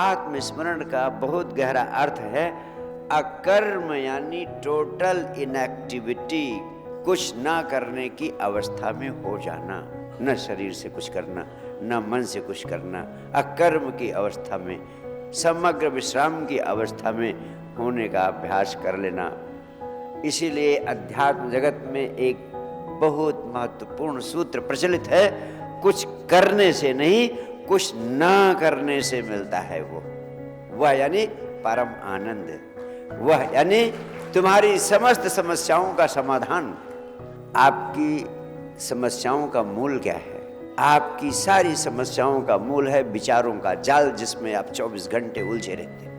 आत्मस्मरण का बहुत गहरा अर्थ है अकर्म, यानी टोटल इनएक्टिविटी, कुछ ना करने की अवस्था में हो जाना, न शरीर से कुछ करना, न मन से कुछ करना, अकर्म की अवस्था में, समग्र विश्राम की अवस्था में होने का अभ्यास कर लेना। इसीलिए अध्यात्म जगत में एक बहुत महत्वपूर्ण सूत्र प्रचलित है, कुछ करने से नहीं, कुछ ना करने से मिलता है वह यानी परम आनंद, वह यानी तुम्हारी समस्त समस्याओं का समाधान। आपकी समस्याओं का मूल क्या है? आपकी सारी समस्याओं का मूल है विचारों का जाल, जिसमें आप 24 घंटे उलझे रहते हैं।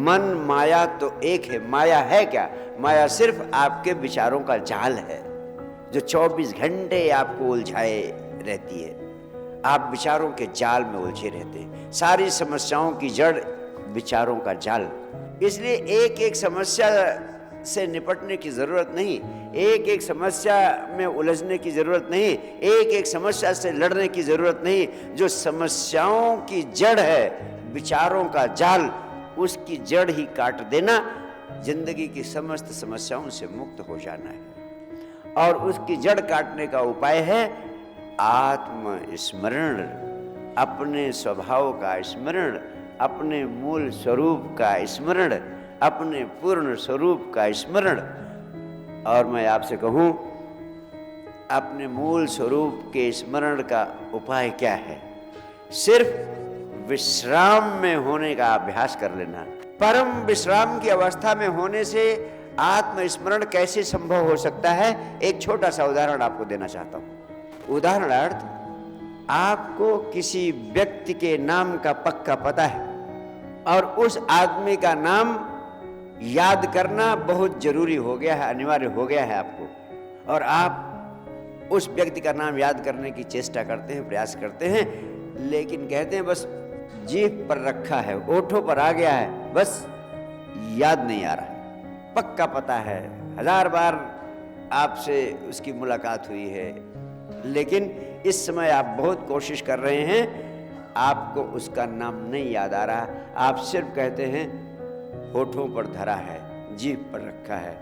मन माया तो एक है, माया है क्या? माया सिर्फ आपके विचारों का जाल है जो 24 घंटे आपको उलझाए रहती है। आप विचारों के जाल में उलझे रहते हैं। सारी समस्याओं की जड़ विचारों का जाल। इसलिए एक एक समस्या से निपटने की जरूरत नहीं, एक एक समस्या में उलझने की जरूरत नहीं, एक एक समस्या से लड़ने की जरूरत नहीं। जो समस्याओं की जड़ है विचारों का जाल, उसकी जड़ ही काट देना, जिंदगी की समस्त समस्याओं से मुक्त हो जाना है। और उसकी जड़ काटने का उपाय है आत्मस्मरण, अपने स्वभाव का स्मरण, अपने मूल स्वरूप का स्मरण, अपने पूर्ण स्वरूप का स्मरण। और मैं आपसे कहूं, अपने मूल स्वरूप के स्मरण का उपाय क्या है? सिर्फ विश्राम में होने का अभ्यास कर लेना। परम विश्राम की अवस्था में होने से आत्मस्मरण कैसे संभव हो सकता है? एक छोटा सा उदाहरण आपको देना चाहता हूं। उदाहरणार्थ, आपको किसी व्यक्ति के नाम का पक्का पता है और उस आदमी का नाम याद करना बहुत जरूरी हो गया है, अनिवार्य हो गया है आपको, और आप उस व्यक्ति का नाम याद करने की चेष्टा करते हैं, प्रयास करते हैं, लेकिन कहते हैं बस जीभ पर रखा है, ओठों पर आ गया है, बस याद नहीं आ रहा है। पक्का पता है, 1000 बार आपसे उसकी मुलाकात हुई है, लेकिन इस समय आप बहुत कोशिश कर रहे हैं, आपको उसका नाम नहीं याद आ रहा। आप सिर्फ कहते हैं होठों पर धरा है, जीभ पर रखा है,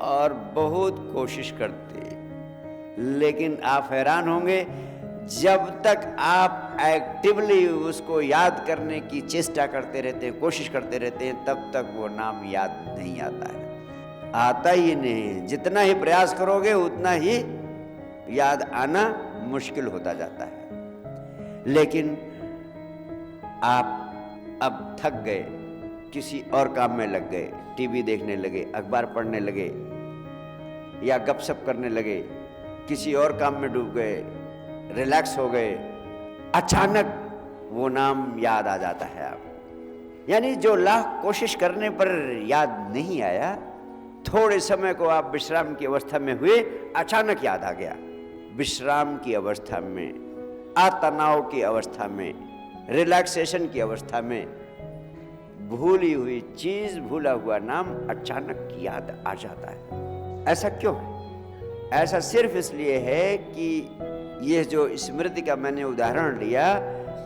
और बहुत कोशिश करते, लेकिन आप हैरान होंगे, जब तक आप एक्टिवली उसको याद करने की चेष्टा करते रहते हैं, कोशिश करते रहते हैं, तब तक वो नाम याद नहीं आता है। आता ही नहीं। जितना ही प्रयास करोगे उतना ही याद आना मुश्किल होता जाता है। लेकिन आप अब थक गए, किसी और काम में लग गए, टीवी देखने लगे, अखबार पढ़ने लगे, या गपशप करने लगे, किसी और काम में डूब गए, रिलैक्स हो गए, अचानक वो नाम याद आ जाता है आप। यानी जो लाख कोशिश करने पर याद नहीं आया, थोड़े समय को आप विश्राम की अवस्था में हुए, अचानक याद आ गया। विश्राम की अवस्था में, अतनाव की अवस्था में, रिलैक्सेशन की अवस्था में भूली हुई चीज, भूला हुआ नाम अचानक याद आ जाता है। ऐसा क्यों है? ऐसा सिर्फ इसलिए है कि यह जो स्मृति का मैंने उदाहरण लिया,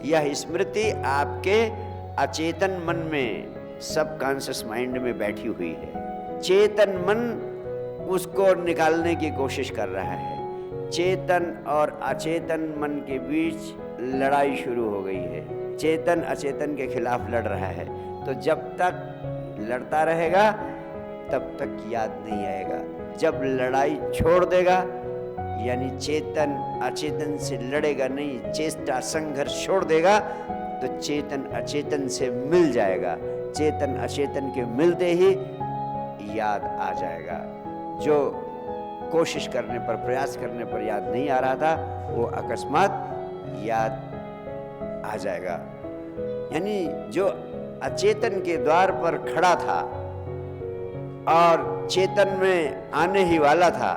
यह स्मृति आपके अचेतन मन में, सबकॉन्शियस माइंड में बैठी हुई है। चेतन मन उसको निकालने की कोशिश कर रहा है। चेतन और अचेतन मन के बीच लड़ाई शुरू हो गई है। चेतन अचेतन के खिलाफ लड़ रहा है। तो जब तक लड़ता रहेगा तब तक याद नहीं आएगा। जब लड़ाई छोड़ देगा, यानी चेतन अचेतन से लड़ेगा नहीं, चेष्टा संघर्ष छोड़ देगा, तो चेतन अचेतन से मिल जाएगा। चेतन अचेतन के मिलते ही याद आ जाएगा। जो कोशिश करने पर, प्रयास करने पर याद नहीं आ रहा था, वो अकस्मात याद आ जाएगा। यानी जो अचेतन के द्वार पर खड़ा था और चेतन में आने ही वाला था,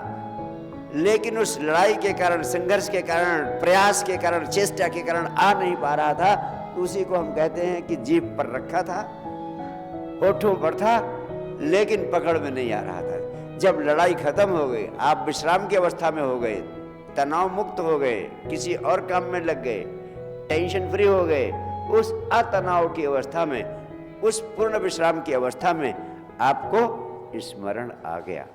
लेकिन उस लड़ाई के कारण, संघर्ष के कारण, प्रयास के कारण, चेष्टा के कारण आ नहीं पा रहा था, उसी को हम कहते हैं कि जीभ पर रखा था, होठों पर था, लेकिन पकड़ में नहीं आ रहा था। जब लड़ाई खत्म हो गई, आप विश्राम की अवस्था में हो गए, तनाव मुक्त हो गए, किसी और काम में लग गए, टेंशन फ्री हो गए, उस अतनाव की अवस्था में, उस पूर्ण विश्राम की अवस्था में आपको स्मरण आ गया।